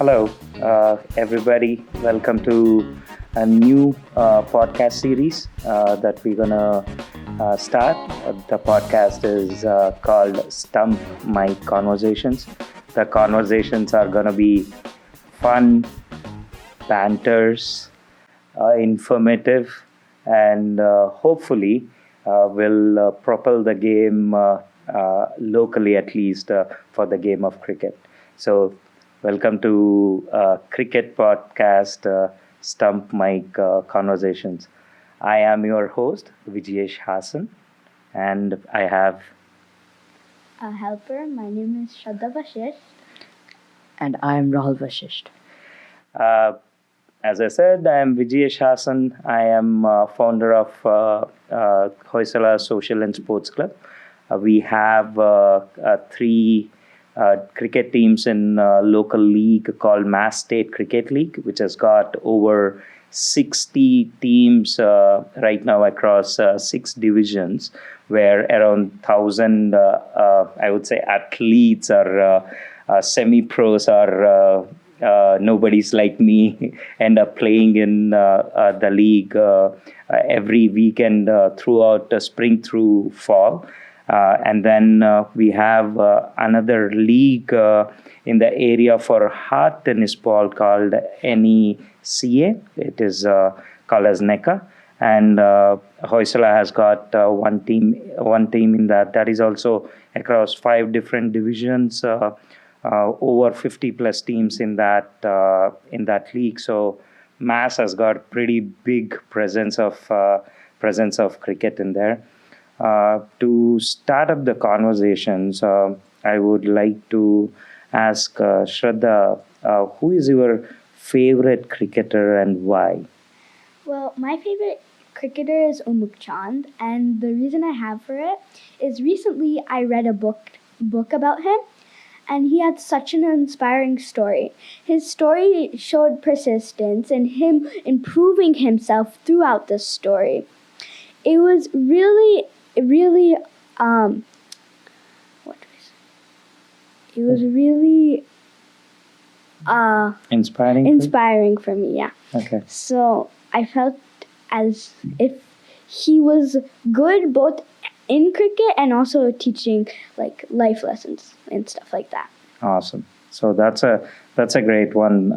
Hello, everybody. Welcome to a new podcast series that we're gonna start. The podcast is called Stump Mic Conversations. The conversations are gonna be fun, banters, informative, and hopefully will propel the game locally, at least for the game of cricket. So, welcome to Cricket Podcast Stump Mic Conversations. I am your host, Vijayesh Hassan, and I have. A helper. My name is Shraddha Vashisht. And I am Rahul Vashisht. Uh, as I said, I am Vijayesh Hassan. I am founder of Hoysala Social and Sports Club. We have three cricket teams in local league called Mass State Cricket League, which has got over 60 teams right now across six divisions, where around 1,000, I would say, athletes or semi-pros or nobodies like me end up playing in the league every weekend throughout spring through fall. And then we have another league in the area for hard tennis ball called NECA. It is called as NECA. And Hoysala has got one team in that. That is also across 5 different divisions, over 50 plus teams in that league. So Mass has got pretty big presence of cricket in there. To start up the conversations, I would like to ask Shraddha, who is your favorite cricketer and why? Well, my favorite cricketer is Umuk Chand, and the reason I have for it is recently I read a book about him, and he had such an inspiring story. His story showed persistence and him improving himself throughout the story. It was really it was really inspiring for me, yeah. Okay. So I felt as if he was good both in cricket and also teaching like life lessons and stuff like that. Awesome. So that's a great one.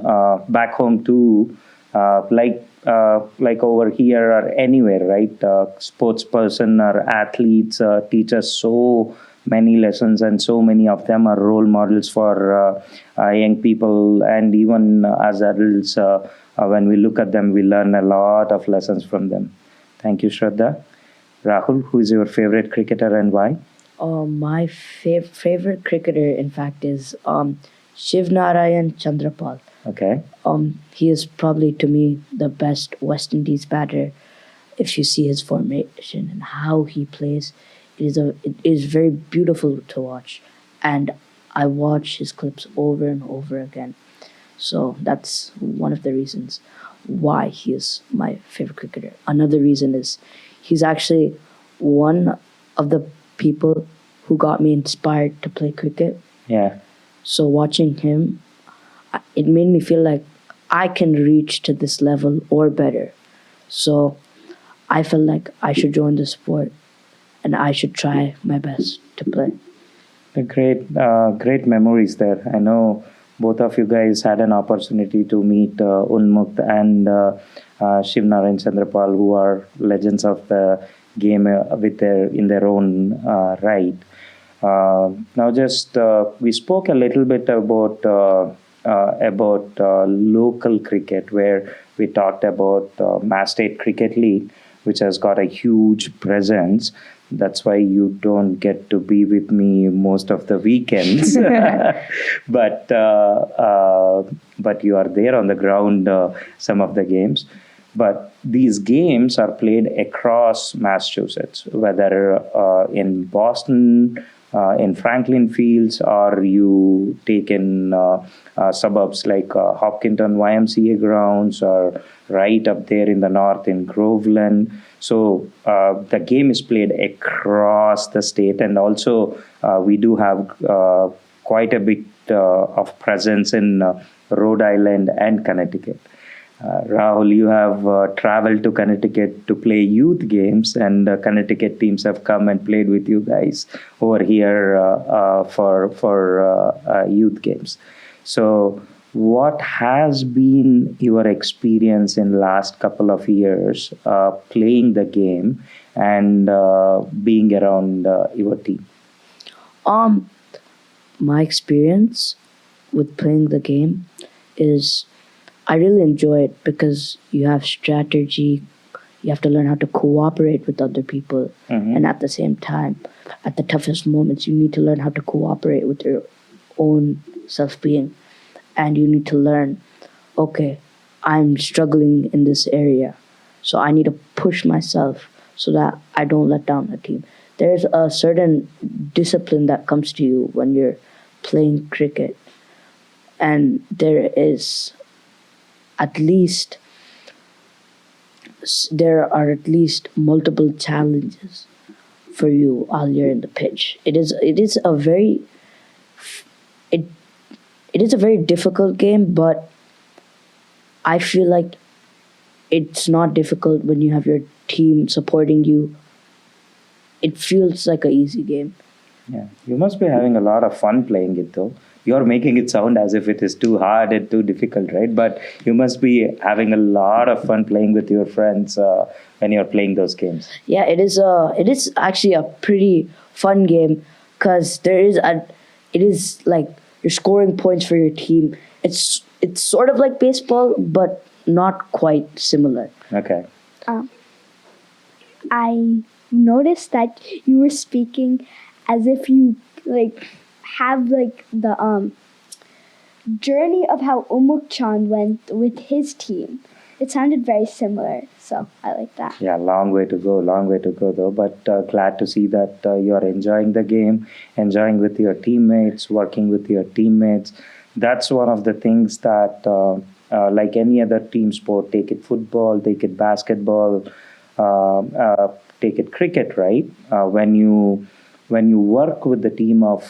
Back home too, like over here or anywhere, right? Sports person or athletes teach us so many lessons, and so many of them are role models for young people, and even as adults. When we look at them, we learn a lot of lessons from them. Thank you, Shraddha. Rahul, who is your favorite cricketer and why? My favorite cricketer, in fact, is Shiv Narayan Chandrapal. Okay. He is probably, to me, the best West Indies batter. If you see his formation and how he plays, it is very beautiful to watch. And I watch his clips over and over again. So that's one of the reasons why he is my favorite cricketer. Another reason is he's actually one of the people who got me inspired to play cricket. Yeah. So watching him, it made me feel like I can reach to this level or better. So I felt like I should join the sport and I should try my best to play. Great memories there. I know both of you guys had an opportunity to meet Unmukt and Shiv Narayan Chandrapal, who are legends of the game in their own right. Now, just we spoke a little bit about local cricket, where we talked about Mass State Cricket League, which has got a huge presence. That's why you don't get to be with me most of the weekends, but you are there on the ground some of the games. But these games are played across Massachusetts, whether in Boston, in Franklin Fields, or you take in suburbs like Hopkinton YMCA grounds, or right up there in the north in Groveland. So the game is played across the state, and also we do have quite a big of presence in Rhode Island and Connecticut. Rahul, you have traveled to Connecticut to play youth games, and Connecticut teams have come and played with you guys over here for youth games. So, what has been your experience in last couple of years playing the game and being around your team? Um, my experience with playing the game is I really enjoy it because you have strategy, you have to learn how to cooperate with other people, and at the same time, at the toughest moments, you need to learn how to cooperate with your own self being, and you need to learn, okay, I'm struggling in this area, so I need to push myself so that I don't let down the team. There's a certain discipline that comes to you when you're playing cricket, and there are at least multiple challenges for you while you're in the pitch. It is a very difficult game, but I feel like it's not difficult when you have your team supporting you. It feels like an easy game. Yeah, you must be having a lot of fun playing it though. You're making it sound as if it is too hard and too difficult, right? But you must be having a lot of fun playing with your friends when you're playing those games. Yeah, it is actually a pretty fun game because it is like you're scoring points for your team. It's sort of like baseball, but not quite similar. Okay. I noticed that you were speaking as if you have the journey of how Umuk Chand went with his team. It sounded very similar, so I like that. Yeah, long way to go though. But glad to see that you're enjoying the game, enjoying with your teammates, working with your teammates. That's one of the things that, like any other team sport, take it football, take it basketball, take it cricket, right? When you work with the team of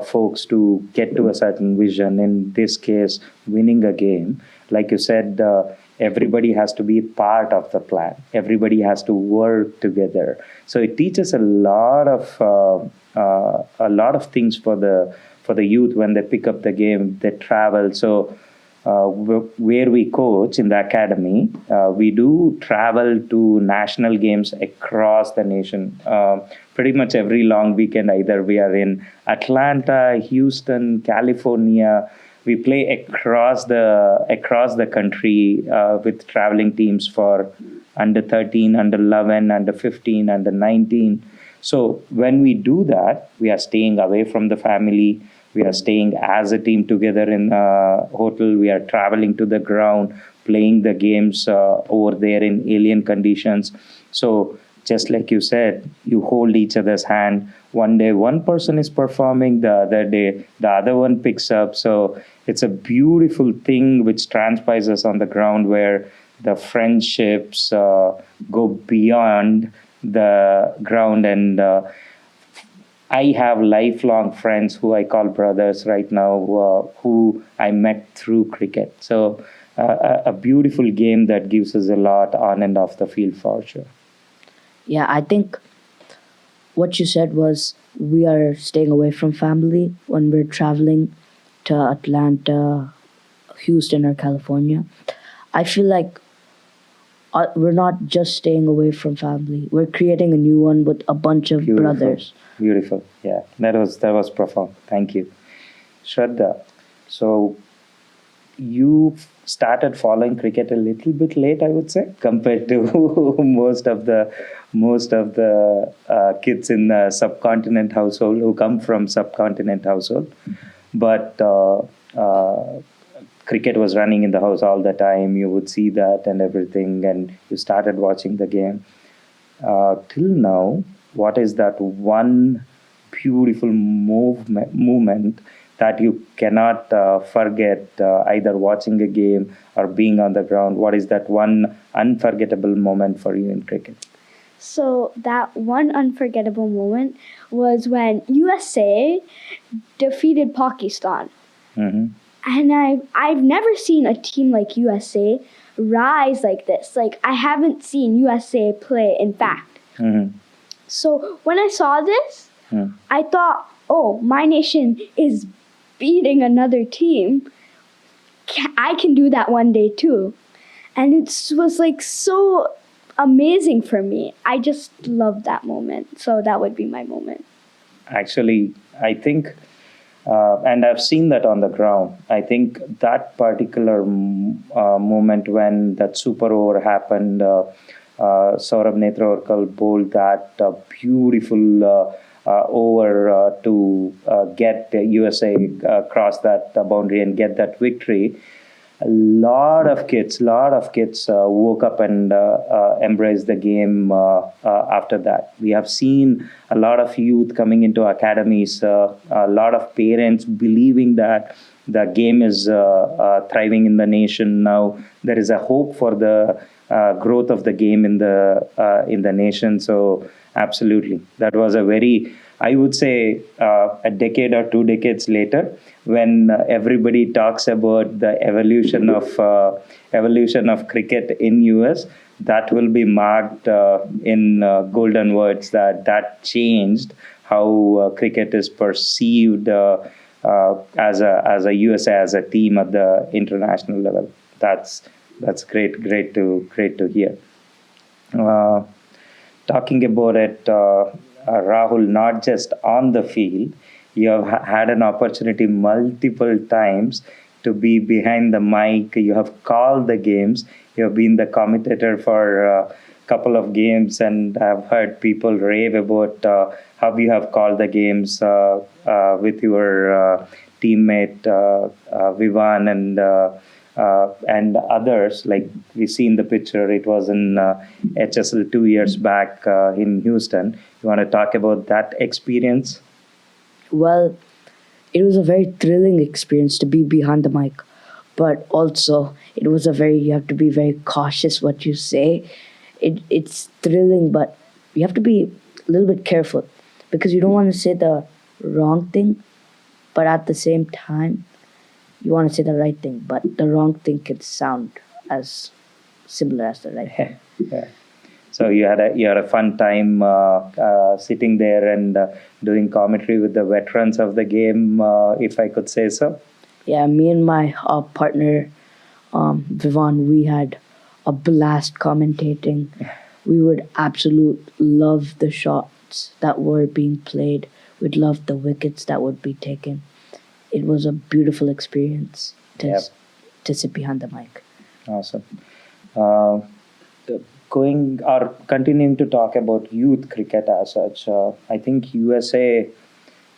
folks to get to a certain vision, in this case, winning a game, like you said, everybody has to be part of the plan. Everybody has to work together. So it teaches a lot of things for the youth when they pick up the game. They travel. So where we coach in the academy, we do travel to national games across the nation. Pretty much every long weekend, either we are in Atlanta, Houston, California. We play across the country with traveling teams for under 13, under 11, under 15, under 19. So when we do that, we are staying away from the family. We are staying as a team together in a hotel. We are traveling to the ground, playing the games over there in alien conditions. So just like you said, you hold each other's hand. One day one person is performing, the other day the other one picks up. So it's a beautiful thing which transpires on the ground, where the friendships go beyond the ground. And I have lifelong friends who I call brothers right now, who I met through cricket. So a beautiful game that gives us a lot on and off the field for sure. Yeah, I think what you said was we are staying away from family when we're traveling to Atlanta, Houston, or California. I feel like we're not just staying away from family. We're creating a new one with a bunch of brothers. Beautiful. Yeah, that was profound. Thank you, Shraddha. So you started following cricket a little bit late, I would say, compared to most of the kids in the subcontinent household who come from subcontinent household. But cricket was running in the house all the time. You would see that and everything, and you started watching the game. Till now, what is that one beautiful movement that you cannot forget, either watching a game or being on the ground? What is that one unforgettable moment for you in cricket? So that one unforgettable moment was when USA defeated Pakistan. Mm-hmm. And I've never seen a team like USA rise like this. Like, I haven't seen USA play, in fact. Mm-hmm. So when I saw this, Mm. I thought, oh, my nation is beating another team. I can do that one day too. And it was like so amazing for me. I just loved that moment. So that would be my moment. Actually, I think, and I've seen that on the ground. I think that particular moment when that super over happened, Saurabh Netravarkar bowled that beautiful over to get the USA across that boundary and get that victory. A lot of kids woke up and embraced the game after that. We have seen a lot of youth coming into academies, a lot of parents believing that the game is thriving in the nation now. There is a hope for the growth of the game in the nation. So absolutely, that was a very, I would say, a decade or 2 decades later, when everybody talks about the evolution of cricket in US, that will be marked in golden words, that changed how cricket is perceived as a USA, as a team at the international level. That's great to hear. Uh, Talking about it, Rahul, not just on the field, you have had an opportunity multiple times to be behind the mic. You have called the games. You have been the commentator for a couple of games, and I've heard people rave about how you have called the games with your teammate Vivan and others. Like we see in the picture, it was in HSL 2 years back in Houston. You want to talk about that experience? Well, it was a very thrilling experience to be behind the mic, but also it was you have to be very cautious what you say. It's thrilling, but you have to be a little bit careful because you don't want to say the wrong thing, but at the same time, you want to say the right thing, but the wrong thing can sound as similar as the right thing. Yeah. So you had a fun time sitting there and doing commentary with the veterans of the game, if I could say so. Yeah, me and my partner, Vivan, we had a blast commentating. We would absolutely love the shots that were being played. We'd love the wickets that would be taken. It was a beautiful experience Yep. to sit behind the mic. Awesome. Uh, Going or continuing to talk about youth cricket as such, I think USA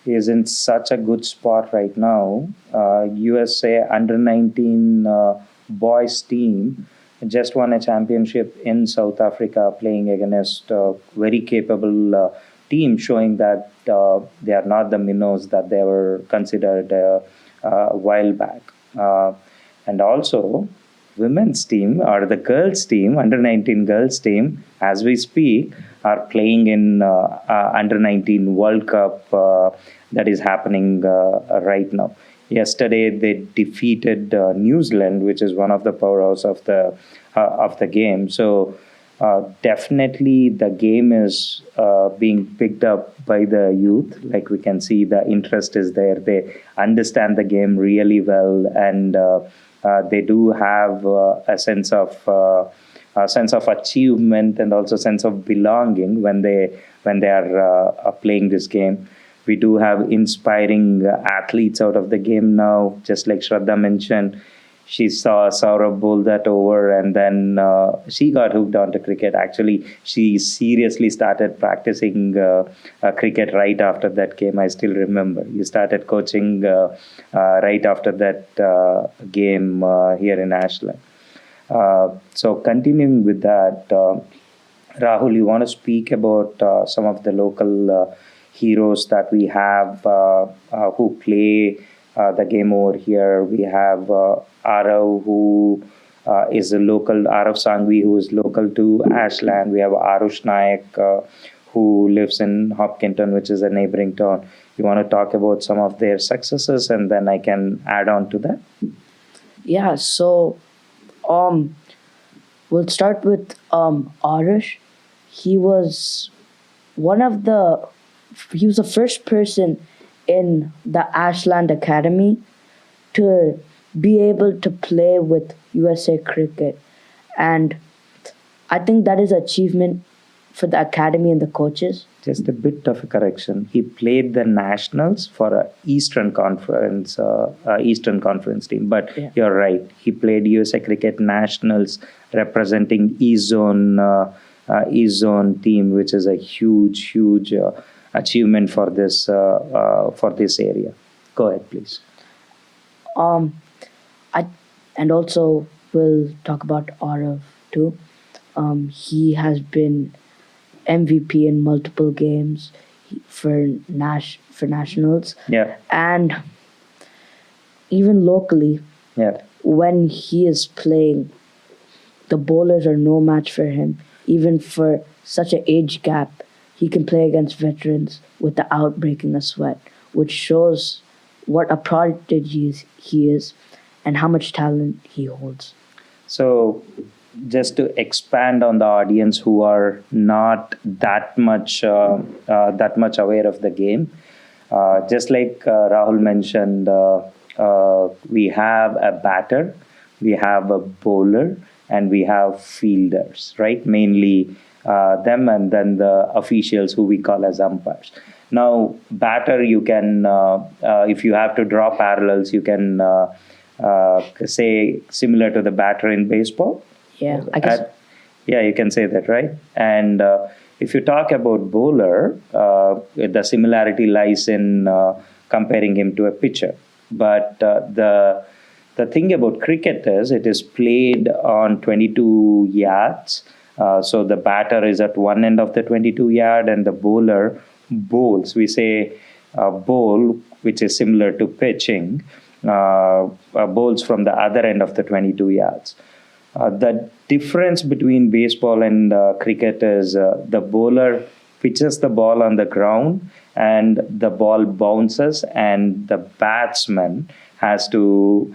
is in such a good spot right now. USA under 19 boys team just won a championship in South Africa, playing against a very capable team, showing that they are not the minnows that they were considered a while back. And also, women's team or the girls team, under 19 girls team, as we speak, are playing in under 19 World Cup that is happening right now. Yesterday, they defeated New Zealand, which is one of the powerhouse of the game. So definitely, the game is being picked up by the youth. Like we can see, the interest is there. They understand the game really well, and they do have a sense of achievement and also sense of belonging when they are playing this game. We do have inspiring athletes out of the game now, just like Shraddha mentioned. She saw Saurabh bowl that over, and then she got hooked onto cricket. Actually, she seriously started practicing cricket right after that game. I still remember. You started coaching right after that game here in Ashland. So continuing with that, Rahul, you want to speak about some of the local heroes that we have who play the game over here. We have Arav, who is a local, Arav Sangvi, who is local to Ashland. We have Arush Naik, who lives in Hopkinton, which is a neighboring town. You want to talk about some of their successes, and then I can add on to that? Yeah, so we'll start with Arish. He was one of the he was the first person in the Ashland Academy to be able to play with USA Cricket. And I think that is an achievement for the academy and the coaches. Just a bit of a correction. He played the nationals for a Eastern Conference team. But Yeah. you're right. He played USA Cricket nationals representing East Zone team, which is a huge achievement for this area. Go ahead, please. Um, I and also we'll talk about Arav too. He has been MVP in multiple games for nationals, Yeah, and even locally yeah. when he is playing, the bowlers are no match for him. Even for such an age gap, he can play against veterans without breaking a sweat, which shows what a prodigy he is and how much talent he holds. So, just to expand on the audience who are not that much aware of the game, just like Rahul mentioned, we have a batter, we have a bowler, and we have fielders, right? Mainly them, and then the officials who we call as umpires. Now, batter, you can, if you have to draw parallels, you can say similar to the batter in baseball. Yeah, I guess. Yeah, you can say that, right? And if you talk about bowler, the similarity lies in comparing him to a pitcher. But the thing about cricket is it is played on 22 yards. So the batter is at one end of the 22 yard, and the bowler bowls. We say bowl, which is similar to pitching, bowls from the other end of the 22 yards. The difference between baseball and cricket is the bowler pitches the ball on the ground and the ball bounces, and the batsman has to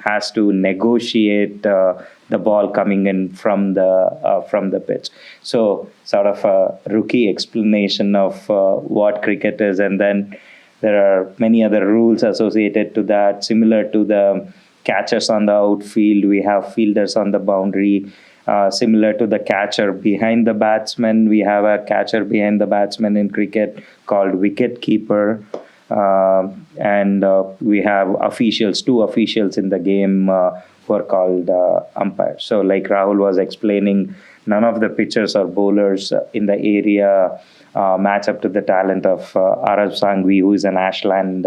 negotiate the ball coming in from the pitch. So sort of a rookie explanation of what cricket is, and then there are many other rules associated to that, similar to the catchers on the outfield. We have fielders on the boundary. Similar to the catcher behind the batsman, we have a catcher behind the batsman in cricket called wicket keeper. And we have two officials in the game who are called umpires. So like Rahul was explaining, none of the pitchers or bowlers in the area match up to the talent of Arav Sangvi, who is an Ashland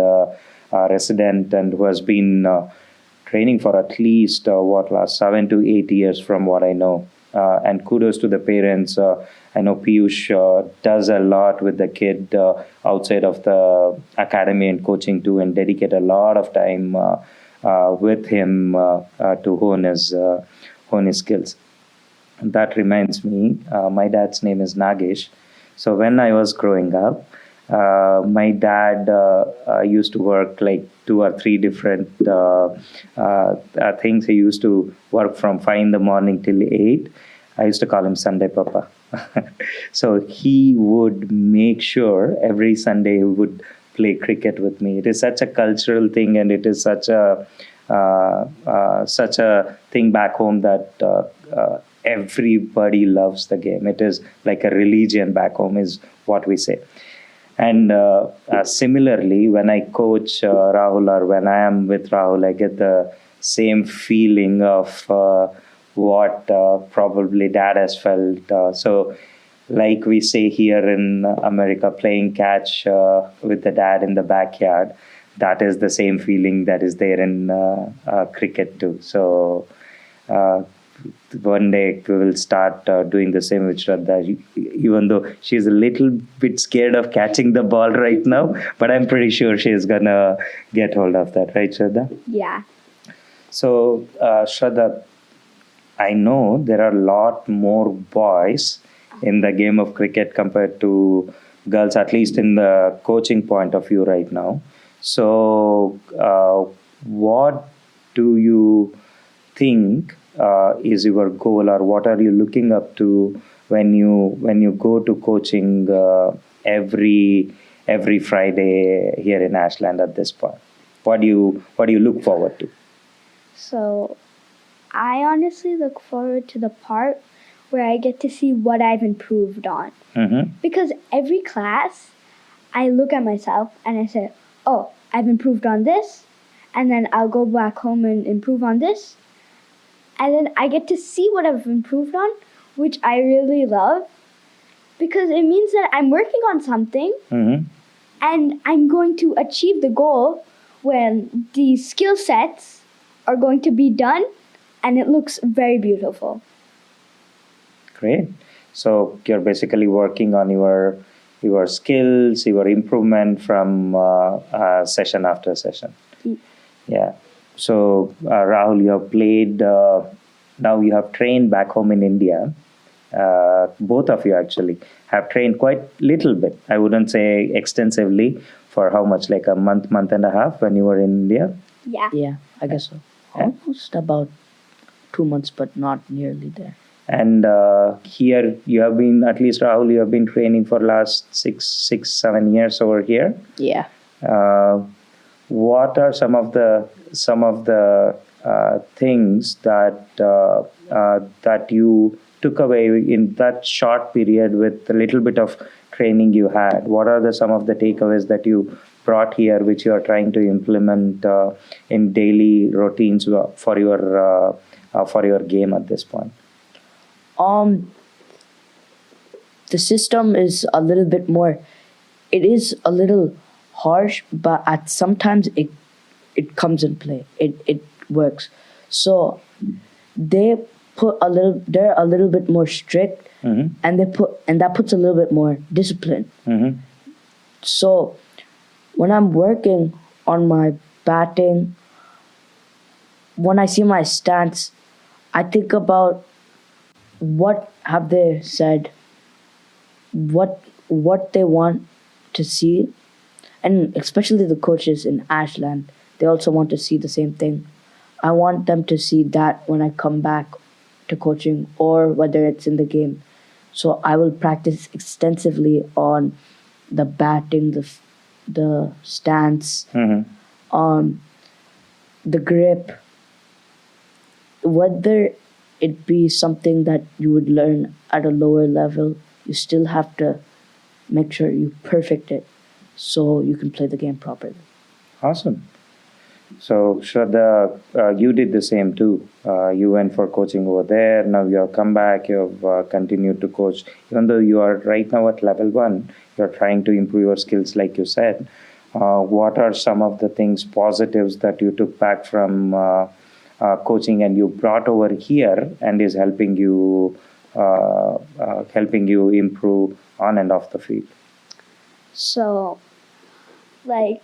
resident and who has been training for at least last 7 to 8 years from what I know. And kudos to the parents. I know Piyush does a lot with the kid outside of the academy and coaching too, and dedicate a lot of time with him to hone his skills. And that reminds me, my dad's name is Nagesh. So when I was growing up, my dad used to work like 2 or 3 different things. He used to work from 5 in the morning till 8. I used to call him Sunday Papa. So he would make sure every Sunday he would play cricket with me. It is such a cultural thing, and it is such a thing back home that everybody loves the game. It is like a religion back home, is what we say. And similarly, when I coach Rahul or when I am with Rahul, I get the same feeling of what probably dad has felt. So like we say here in America, playing catch with the dad in the backyard, that is the same feeling that is there in cricket too. So one day we will start doing the same with Shraddha, even though she's a little bit scared of catching the ball right now, but I'm pretty sure she's gonna get hold of that, right, Shraddha? Yeah. So, Shraddha, I know there are a lot more boys in the game of cricket compared to girls, at least in the coaching point of view right now. So, what do you think is your goal, or what are you looking up to when you go to coaching every Friday here in Ashland at this point? What do you look forward to? So I honestly look forward to the part where I get to see what I've improved on. Mm-hmm. Because every class, I look at myself and I say, oh, I've improved on this. And then I'll go back home and improve on this. And then I get to see what I've improved on, which I really love. Because it means that I'm working on something Mm-hmm. and I'm going to achieve the goal when the skill sets are going to be done and it looks very beautiful. Great. So you're basically working on your skills, your improvement from session after session. Yeah. So Rahul, you have played. Now you have trained back home in India. Both of you actually have trained quite little bit. I wouldn't say extensively. For how much? Like a month and a half when you were in India. Yeah. Yeah, I guess so. Almost about 2 months, but not nearly there. And here you have been, at least Rahul, you have been training for last 7 years over here. Yeah. What are some of the things that you took away in that short period with the little bit of training you had? What are some of the takeaways that you brought here, which you are trying to implement in daily routines for your game at this point? The system is a little bit more. It is a little harsh, but at sometimes it comes in play. It works. So they're a little bit more strict, Mm-hmm. and that puts a little bit more discipline. Mm-hmm. So when I'm working on my batting, when I see my stance, I think about what have they said, what they want to see, and especially the coaches in Ashland, they also want to see the same thing. I want them to see that when I come back to coaching, or whether it's in the game. So I will practice extensively on the batting, the stance, Mm-hmm. the grip, whether it be something that you would learn at a lower level, you still have to make sure you perfect it so you can play the game properly. Awesome. So Shraddha, you did the same too. You went for coaching over there. Now you have come back. You have continued to coach. Even though you are right now at level 1, you're trying to improve your skills, like you said. What are some of the things, positives that you took back from coaching and you brought over here and is helping you improve on and off the field? So, like,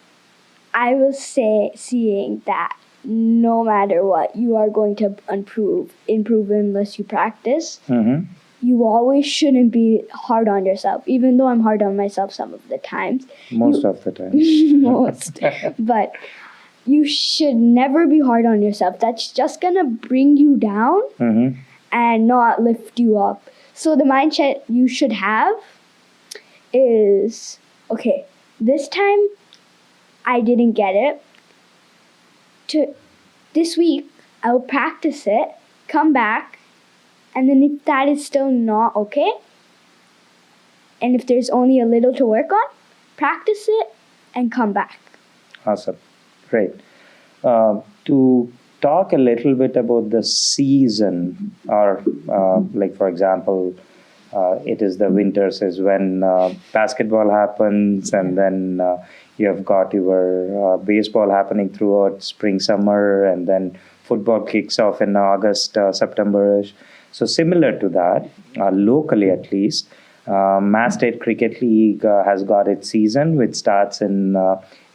I was seeing that no matter what, you are going to improve unless you practice. Mm-hmm. You always shouldn't be hard on yourself, even though I'm hard on myself some of the times. Most of the time. Most. But you should never be hard on yourself. That's just going to bring you down Mm-hmm. and not lift you up. So the mindset you should have is, okay, this time I didn't get it. This week, I'll practice it, come back, and then if that is still not okay, and if there's only a little to work on, practice it and come back. Awesome. Great. To talk a little bit about the season, or like for example, it is the winters is when basketball happens, and then you have got your baseball happening throughout spring, summer, and then football kicks off in August, September-ish. So similar to that, locally at least, Mass State Cricket League has got its season, which starts in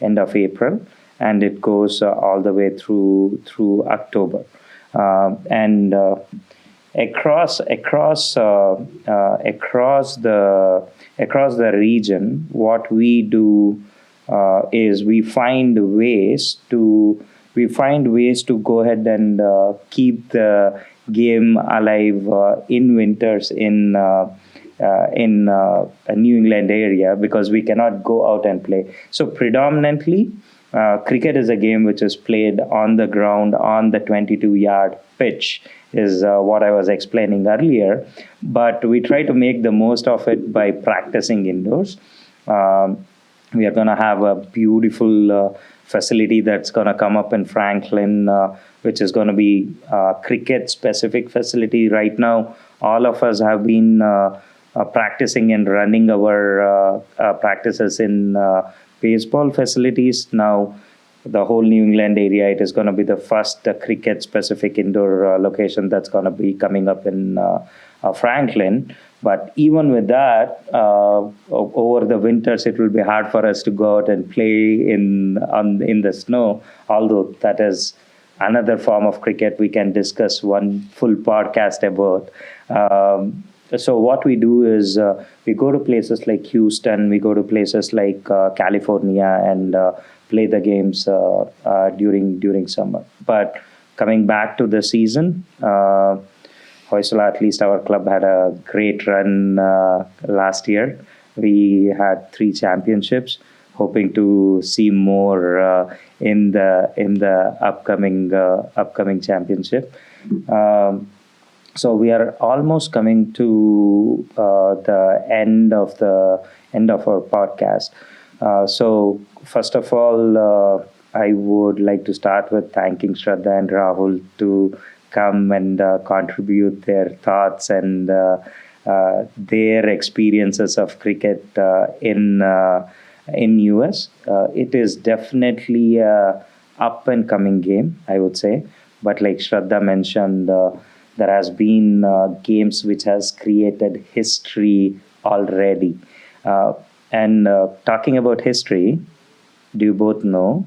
end of April, and it goes all the way through October. And across the region, what we do is we find ways to go ahead and keep the game alive in winters in a New England area, because we cannot go out and play. So predominantly, cricket is a game which is played on the ground on the 22-yard pitch, is what I was explaining earlier. But we try to make the most of it by practicing indoors. We are going to have a beautiful facility that's going to come up in Franklin, which is going to be a cricket specific facility. Right now, all of us have been practicing and running our practices in baseball facilities. Now, the whole New England area, it is going to be the first cricket specific indoor location that's going to be coming up in Franklin. But even with that, over the winters, it will be hard for us to go out and play in the snow. Although that is another form of cricket we can discuss one full podcast about. So what we do is we go to places like Houston, we go to places like California, and play the games during summer. But coming back to the season, Hoysala, at least our club had a great run last year. We had 3 championships, hoping to see more in the upcoming championship. So we are almost coming to the end of our podcast. So first of all, I would like to start with thanking Shraddha and Rahul to come and contribute their thoughts and their experiences of cricket in US. It is definitely a up and coming game, I would say. But like Shraddha mentioned, there has been games which has created history already. And talking about history, do you both know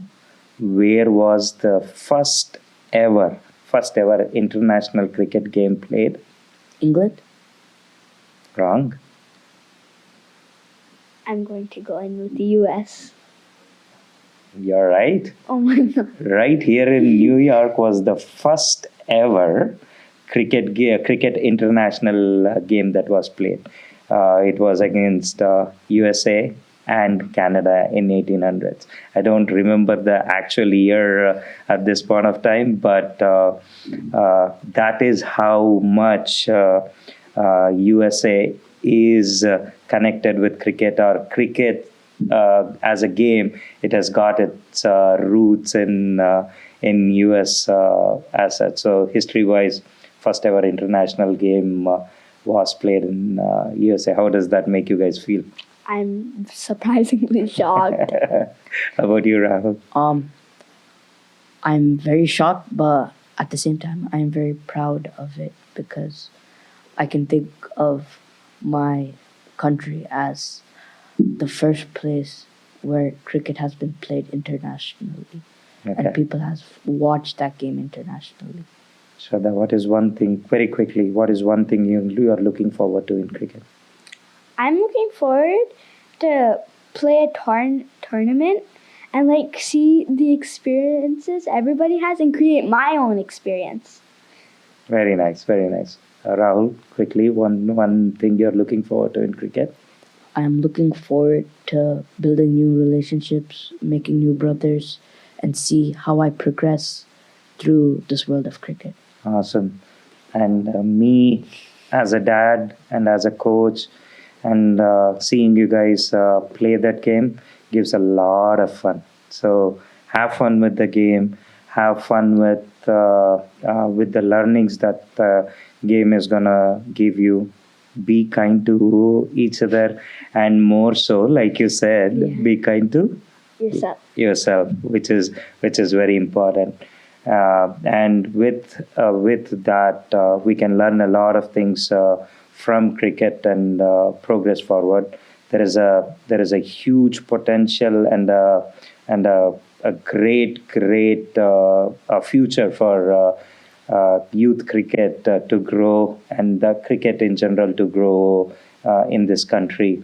where was the first ever international cricket game played? England? Wrong. I'm going to go in with the US. You're right. Oh my God. Right here in New York was the first ever cricket international game that was played. It was against USA and Canada in 1800s. I don't remember the actual year at this point of time, but that is how much USA is connected with cricket, or cricket as a game. It has got its roots in US as such. So history-wise, first ever international game was played in USA. How does that make you guys feel? I'm surprisingly shocked. How about you, Rahul? I'm very shocked, but at the same time, I'm very proud of it, because I can think of my country as the first place where cricket has been played internationally, and people have watched that game internationally. Shraddha, what is one thing, very quickly, what is one thing you are looking forward to in cricket? I'm looking forward to play a tournament and like see the experiences everybody has and create my own experience. Very nice, very nice. Rahul, quickly, one thing you're looking forward to in cricket? I'm looking forward to building new relationships, making new brothers, and see how I progress through this world of cricket. Awesome. And me as a dad and as a coach, and seeing you guys play that game gives a lot of fun. So have fun with the game, have fun with the learnings that the game is gonna give you. Be kind to each other, and more so, like you said, be kind to yourself, which is very important. And with that, we can learn a lot of things from cricket and progress forward. There is a huge potential and a great future for youth cricket to grow and the cricket in general to grow in this country.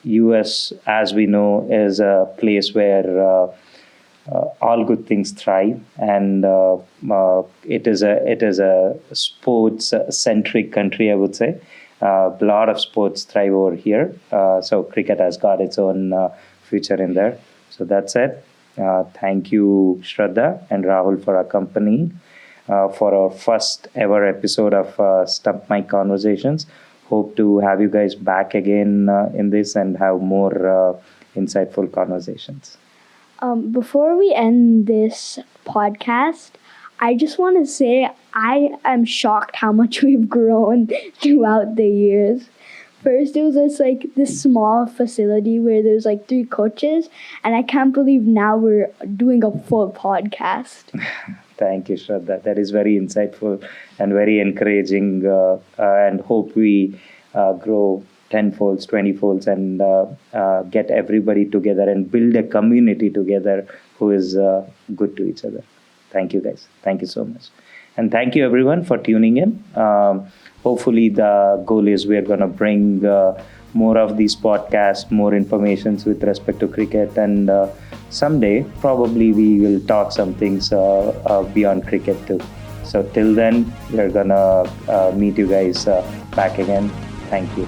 US, as we know, is a place where all good things thrive, and it is a sports centric country, I would say. A lot of sports thrive over here, so cricket has got its own future in there. So that's it. Thank you, Shraddha and Rahul, for accompanying for our first ever episode of Stump Mic Conversations. Hope to have you guys back again in this and have more insightful conversations. Before we end this podcast, I just want to say I am shocked how much we've grown throughout the years. First, it was just like this small facility where there's like 3 coaches, and I can't believe now we're doing a full podcast. Thank you, Shraddha. That is very insightful and very encouraging, and hope we grow 10-folds, 20-folds, and get everybody together and build a community together who is good to each other. Thank you, guys. Thank you so much. And thank you, everyone, for tuning in. Hopefully, the goal is we are going to bring more of these podcasts, more informations with respect to cricket, and someday, probably, we will talk some things beyond cricket too. So till then, we're going to meet you guys back again. Thank you.